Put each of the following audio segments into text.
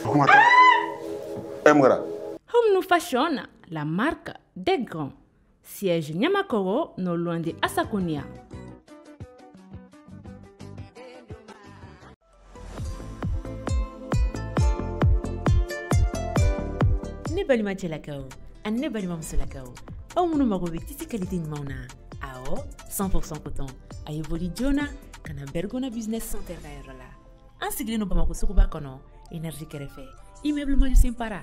Home Fashion, la marque des grands. Siège Nyamakoro, non loin de Asakonia. Ne balima chelakao, an ne balima musolakao. Au munu magobe titi qualité mauna. Ao 100% coton. Aye boli jona kana bergona business center la erola. An sigli no bamako sukuba kono énergie kerefe. Immeuble mo simpara.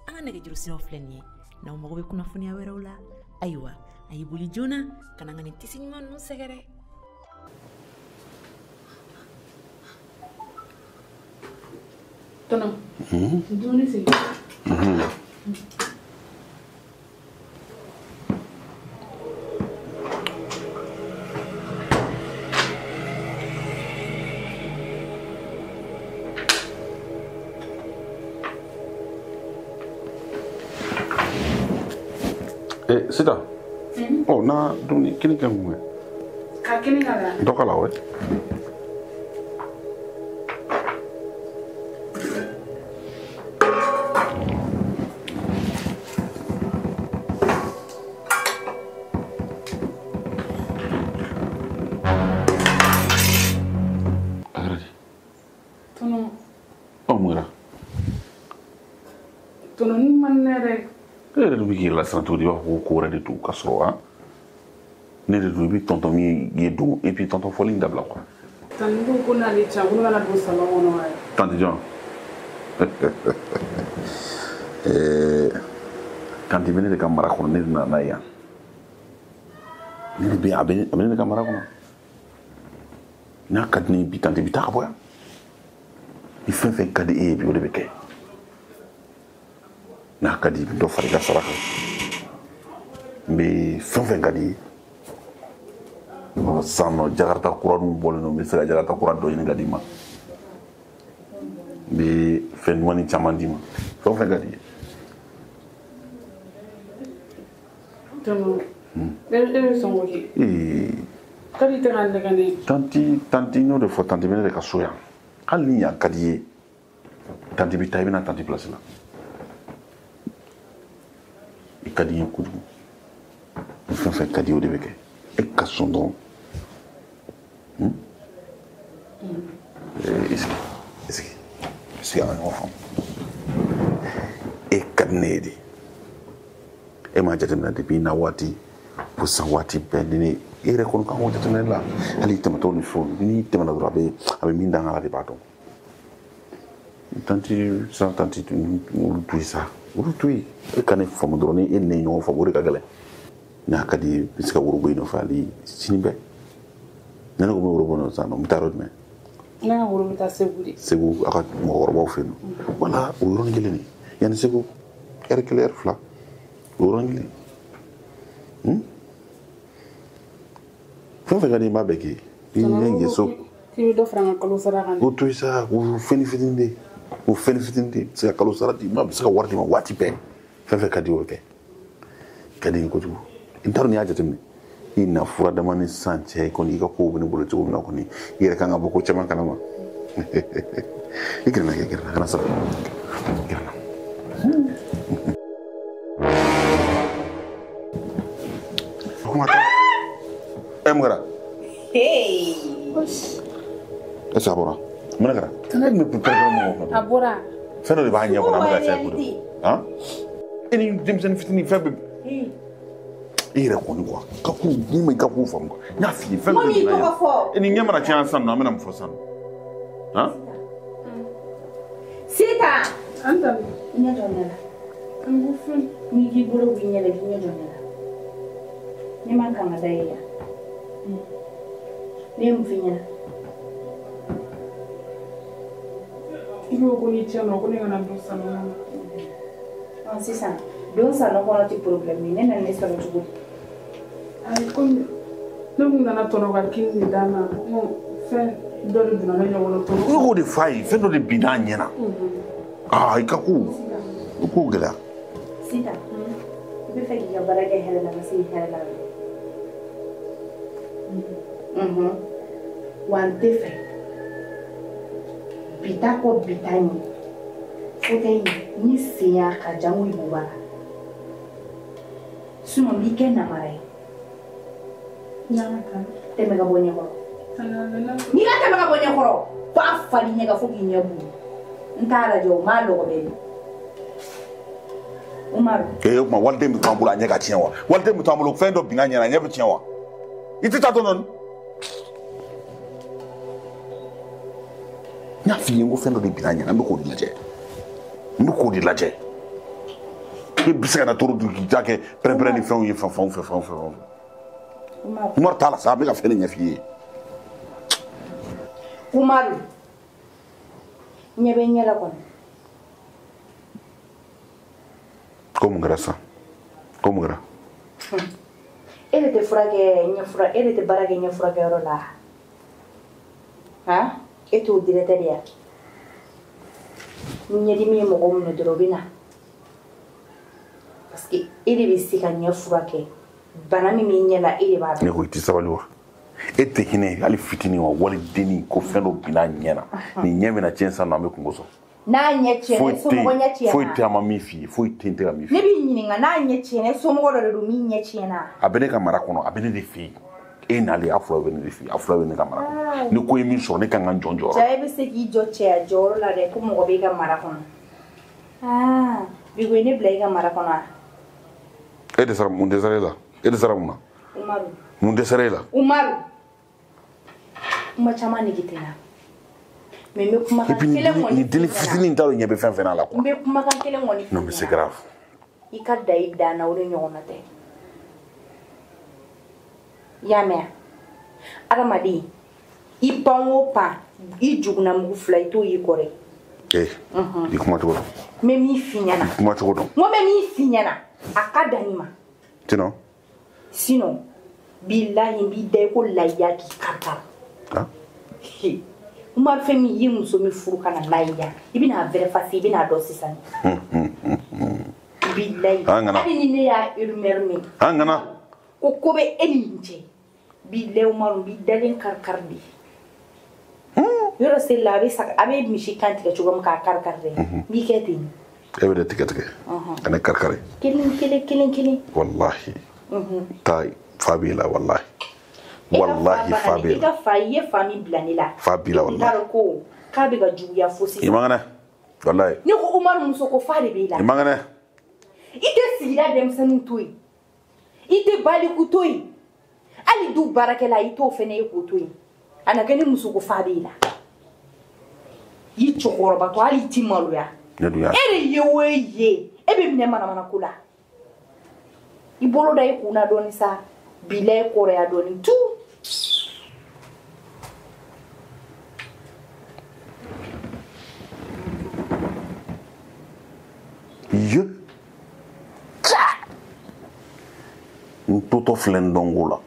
An nege juru sino fleni. Na magobe kuna funi awerola. Aywa, aye boli jona kana ngani tisi mon no segere. Tono. Doni si. Sida. Oh, na duni kini kamu. Kakini ngala. Dokala we. Tono. Oh, mura. Tono ni manere. Le wiki la santo di ko ko de tout kasro hein. Ne de bi tonton mi yedu et puis tonton foling dabla quoi. Tango ko na le changu na do salon no ay. Tante Jean. Quand il venait de Camara ko ne na ya. Ni bi abene de Camara ko. Na kadni bi tante bi ta ko ya. Il fait kadi e bi o de beke. Na kadi do fariga saraka mais fɛn kadi sano jakarta kuranu boleno be sera jakarta kuran do yin kadi ma mais fɛn wani caman di ma fɛn kadi Tono. Le songo ki. Kadi te kan daga ne. Tanti no de fo tanti bene de kasoya hali ya kadi tanti bi tay bina tanti place la kadi yin kudu fɛn kadi o de bɛ kɛ e ka sɔn dɔrɔn est-ce que an ka ɲɔgɔn faamu e ka di ne ye de e m'a jateminɛ depuis na waati fo san waati bɛɛ ni ne e yɛrɛ kɔni kan k'o jateminɛ la hali tɛmɛtɔ ni fɛnw n'i tɛmɛna dɔrɔn a bɛ min dan a la de b'a dɔn tanti olu to yen sa olu to yen e ka ne faamu dɔrɔn ni e ni ne ɲɔgɔn faamu o de ka gɛlɛn n'a ka di bɛ se ka woro bɔ yen nɔfɛ hali sini bɛɛ ne ko n bɛ woro bɔ nɔ sisan nɔ n bɛ taa yɔrɔ jumɛn Ne ka woro bɛ taa Segu de. Segu a ka mɔgɔkɔrɔbaw fɛ yen nɔ wala o yɔrɔnin kelen de yanni Segu ɛri kelen ɛri fila o yɔrɔnin kelen fɛn fɛn ka di n b'a bɛɛ kɛ i ɲɛ so k'i bɛ dɔ fara n ka kalo sara kan. o to yen sa o fɛn fitinin de o fɛn fitinin de se ka kalo sara di ma bɛ se ka wari di ma waati bɛɛ fɛn fɛn ka di o bɛ kɛ ka di n kojugu n t'a dɔn n'i y'a jateminɛ i na fura dama ni san cɛ kɔni i ka kow bɛ ne bolo cogo min na kɔni i yɛrɛ kan ka bɔ ko caman kalama i gɛrɛna kɛ gɛrɛna kana sara gɛrɛna kuma ta mun kɛra est-ce que a bɔra mun kɛra tana bɛ préparer mɔgɔw kan A bɔra. fɛn dɔ de b'a ɲɛ kɔnɔ an bɛ ka caya kodo han e ni denmisɛnnin fitinin fɛn bɛɛ e yɛrɛ kɔni quoi ka ko ni ma i ka ko faamu quoi n y'a f'i ye fɛn dɔ de bɛ na yan e ni ɲɛ mana caya sisan nɔ an bɛna mun fɔ sisan nɔ han Sita! Anta. Nya jonela. An ko fɛn. Ni ki bolo bi nya la nya jonela. Ni man kama dai ya. Ni mu finya. I b'o ko ni cɛ nɔ ko ne kana don salon na. Sisan don salon kɔnɔ ti problème ye ne nana ne sɔrɔ cogo di. Ayi komi ne kun nana tɔnɔ ka 15 d'a ma fɛn dɔ de donna ne ɲɔgɔn tɔnɔ. i k'o de f'a ye fɛn dɔ de bin n'a ɲɛna i ka ko i k'o gɛlɛya Sita i bɛ fɛ k'i ka baara kɛ hɛrɛ la ka se hɛrɛ la wa n tɛ fɛ bi ta kɔ bi ta ɲɛ fauteuil ni sen y'a ka jango i b'o la sinon n b'i kɛ namara ye tɛmɛ ka bɔ ɲɛkɔrɔ n'i ka tɛmɛ ka bɔ ɲɛkɔrɔ b'a fali ɲɛ ka fo k'i ɲɛ bugu n t'a lajɛ o m'a lɔgɔ bɛɛ ye Umaru o kuma waliden bɛ to an bolo a ɲɛ ka tiɲɛ wa waliden bɛ to an bolo fɛn dɔ binna ɲɛna a ɲɛ bɛ tiɲɛ wa i tɛ taa dɔɔnin n y'a f'i ye n ko fɛn dɔ de binna ɲɛna n bɛ k'o de lajɛ i bɛ se ka na toro dun k'i ta kɛ pɛrɛn-pɛrɛn ni fɛnw ye fanw fɛ Umaru t'a la sa a bɛ ka fɛn de ɲɛ f'i ye Umaru ɲɛ bɛ ɲɛ la kɔni ko mun kɛra sisan ko mun kɛra e de tɛ furakɛ e de tɛ baara kɛ ɲɛ furakɛyɔrɔ la han e t'o directeur ya ni ɲɛdimi ye mɔgɔ minɛ dɔrɔn o bɛ na parce que e de bɛ se ka ɲɛ furakɛ bana min b'i ɲɛ la e de b'a dɔn. ne ko i tɛ sabali wa e tɛ hinɛ hali fitinin wa waliden ko fɛn dɔ binna ɲɛ na nin ɲɛ bɛna tiɲɛ san na an bɛ kungo sɔrɔ n'a ɲɛ tiɲɛna somɔgɔ ɲɛ tiɲɛna foyi tɛ a ma min f'i ye foyi tɛ n tɛ ka min f'i ne ye b'i ɲininka n'a ɲɛ tiɲɛna somɔgɔ dɔ de don min ɲɛ tiɲɛna a bɛ ne ka mara kɔnɔ a bɛ ne de f'i ye e nalen a fila bɛ ne de f'i ye a fila bɛ ne ka mara kɔnɔ ni ko ye min sɔrɔ ne kan ka n jɔ n jɔyɔrɔ ja e bɛ se k'i jɔ cɛya jɔyɔrɔ la dɛ ko mɔgɔ b'i ka mara kɔnɔ Bigo ye ne bila i ka mara kɔnɔ wa e de sara mun dɛsɛra e la e de sara mun na Umaru mun dɛsɛra e la Umaru kuma caman nege tɛ n na mais n bɛ kumakan kelen kɔni ni den fitinin t'a dɔn ɲɛ bɛ fɛn fɛn na la n bɛ kumakan kelen kɔni f'i non mais c'est grave i ka da i dan na o de ɲɔgɔn na tɛ i y'a mɛn adamaden i pan o pan i juguna mugu fila i t'o y'i kɔrɔ i kuma cogo dɔn n bɛ min f'i ɲɛna kuma cogo dɔn n ko n bɛ min f'i ɲɛna a ka dan i ma sinon bilahi n b'i da i ko layiya k'i kari Umaru fɛn min i ye muso min furu ka na n'a ye yan i bɛna vérifier i bɛna dɔn sisan bilahi hali ni ne y'a rumeur mɛn an kana ko bɛ e ni n cɛ bilahi Umaru n b'i dalen kari de yɔrɔ seli la a bɛ misi kan tigɛ cogo min k'a kari dɛ n b'i kɛ ten e bɛ de tigɛ ka ne kari kelen wallahi ta fa b'i la wallahi wallahi fa b'i la i ka fa i ye fa min bila ne la fa b'i la wallahi n t'a dɔn ko k'a bɛ ka juguya fo sisan i man kɛnɛ wallahi ne ko Umaru muso ko fa de b'i la i man kɛnɛ i tɛ sigida denmisɛnninw to yen i tɛ baliku to yen hali du baarakɛla i t'o fana ye k'o to yen a na kɛ ni muso ko fa b'i la i cɛkɔrɔba to hali i t'i maloya e de ye o ye e bɛ minɛ manamana ko la i bolo da i kunna dɔɔnin sa bila i kɔrɔya dɔɔnin tu ye n totɔ filɛ n dɔnko la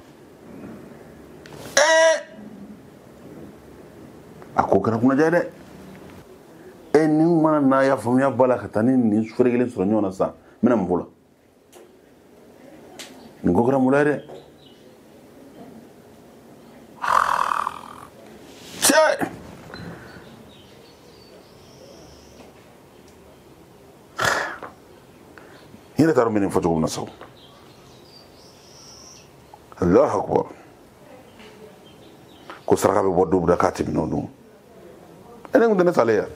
a ko kɛra kunnadiya dɛ ni mana n'a y'a faamuya ba la ka taa ni nin feere kelen sɔrɔ ɲɔgɔn na sisan n bɛna mun fɔ la nin ko kɛra mun la ye dɛ cɛ n yɛrɛ t'a dɔn n bɛ nin fɔ cogo min na sago Allahu akbar ko saraka bɛ bɔ don min na k'a tɛmɛna o don ne kun tɛ ne salen yan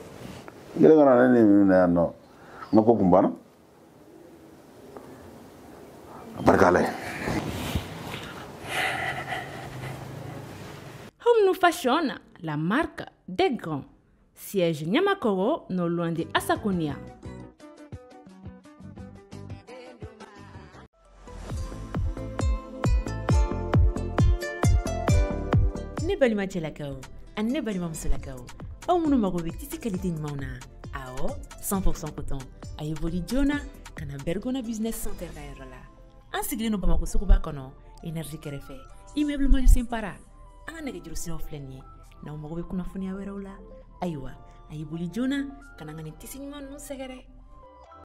n kɛlen ka na ne ni minɛ yan nɔ n ka ko kun banna a barika Ala ye. Home Fashion, la marque des grands. Siège Nyamakoro, non loin de Asakonia. Ne balima cɛlakaw ani ne balima musolakaw aw minnu mago bɛ tisi qualité ɲumanw na awɔ 100% coton a ye boli joona ka na Bergona Business Center ka yɔrɔ la an sigilen don Bamako suguba kɔnɔ énergie kɛrɛfɛ immeuble Majusin Para an ka nɛgɛjuru siraw filɛ nin ye n'aw mago bɛ kunnafoniya wɛrɛw la ayiwa a ye boli joona ka na n ka nin tisi ɲuman ninnu sɛgɛrɛ